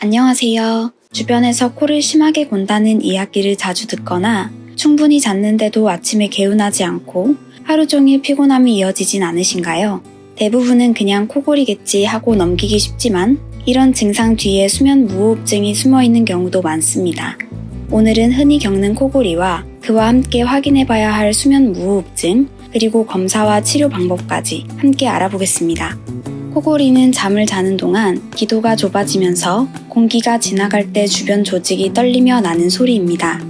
안녕하세요. 주변에서 코를 심하게 곤다는 이야기를 자주 듣거나 충분히 잤는데도 아침에 개운하지 않고 하루 종일 피곤함이 이어지진 않으신가요? 대부분은 그냥 코골이겠지 하고 넘기기 쉽지만 이런 증상 뒤에 수면 무호흡증이 숨어있는 경우도 많습니다. 오늘은 흔히 겪는 코골이와 그와 함께 확인해봐야 할 수면 무호흡증, 그리고 검사와 치료 방법까지 함께 알아보겠습니다. 코골이는 잠을 자는 동안 기도가 좁아지면서 공기가 지나갈 때 주변 조직이 떨리며 나는 소리입니다.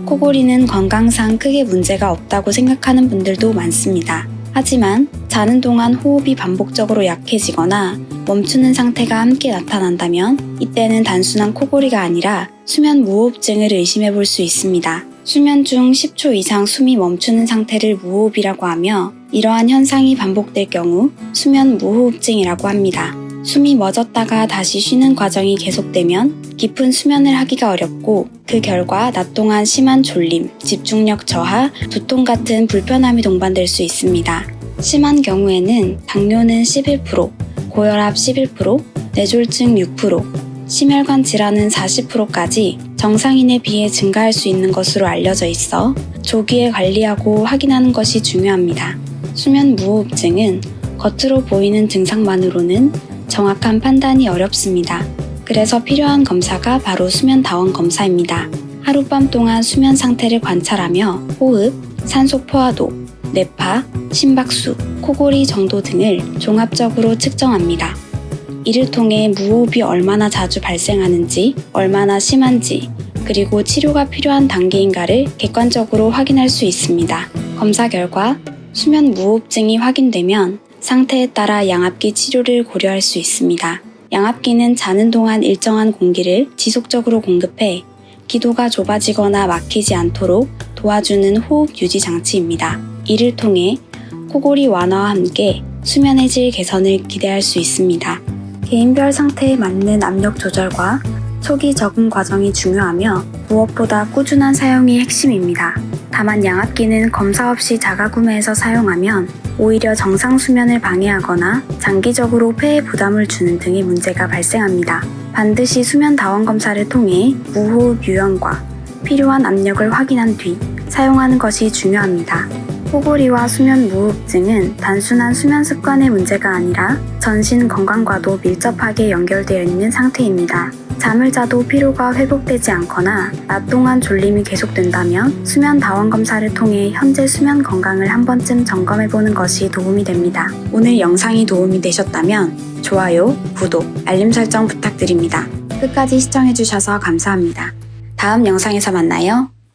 코골이는 건강상 크게 문제가 없다고 생각하는 분들도 많습니다. 하지만 자는 동안 호흡이 반복적으로 약해지거나 멈추는 상태가 함께 나타난다면 이때는 단순한 코골이가 아니라 수면 무호흡증을 의심해 볼 수 있습니다. 수면 중 10초 이상 숨이 멈추는 상태를 무호흡이라고 하며 이러한 현상이 반복될 경우 수면 무호흡증이라고 합니다. 숨이 멎었다가 다시 쉬는 과정이 계속되면 깊은 수면을 하기가 어렵고 그 결과 낮 동안 심한 졸림, 집중력 저하, 두통 같은 불편함이 동반될 수 있습니다. 심한 경우에는 당뇨는 11%, 고혈압 11%, 뇌졸중 6%, 심혈관 질환은 40%까지 정상인에 비해 증가할 수 있는 것으로 알려져 있어 조기에 관리하고 확인하는 것이 중요합니다. 수면 무호흡증은 겉으로 보이는 증상만으로는 정확한 판단이 어렵습니다. 그래서 필요한 검사가 바로 수면 다원 검사입니다. 하룻밤 동안 수면 상태를 관찰하며 호흡, 산소 포화도, 뇌파, 심박수, 코골이 정도 등을 종합적으로 측정합니다. 이를 통해 무호흡이 얼마나 자주 발생하는지, 얼마나 심한지, 그리고 치료가 필요한 단계인가를 객관적으로 확인할 수 있습니다. 검사 결과 수면 무호흡증이 확인되면 상태에 따라 양압기 치료를 고려할 수 있습니다. 양압기는 자는 동안 일정한 공기를 지속적으로 공급해 기도가 좁아지거나 막히지 않도록 도와주는 호흡 유지 장치입니다. 이를 통해 코골이 완화와 함께 수면의 질 개선을 기대할 수 있습니다. 개인별 상태에 맞는 압력 조절과 초기 적응 과정이 중요하며 무엇보다 꾸준한 사용이 핵심입니다. 다만 양압기는 검사 없이 자가 구매해서 사용하면 오히려 정상 수면을 방해하거나 장기적으로 폐에 부담을 주는 등의 문제가 발생합니다. 반드시 수면 다원 검사를 통해 무호흡 유형과 필요한 압력을 확인한 뒤 사용하는 것이 중요합니다. 코골이와 수면 무호흡증은 단순한 수면 습관의 문제가 아니라 전신 건강과도 밀접하게 연결되어 있는 상태입니다. 잠을 자도 피로가 회복되지 않거나 낮 동안 졸림이 계속된다면 수면 다원 검사를 통해 현재 수면 건강을 한 번쯤 점검해보는 것이 도움이 됩니다. 오늘 영상이 도움이 되셨다면 좋아요, 구독, 알림 설정 부탁드립니다. 끝까지 시청해주셔서 감사합니다. 다음 영상에서 만나요.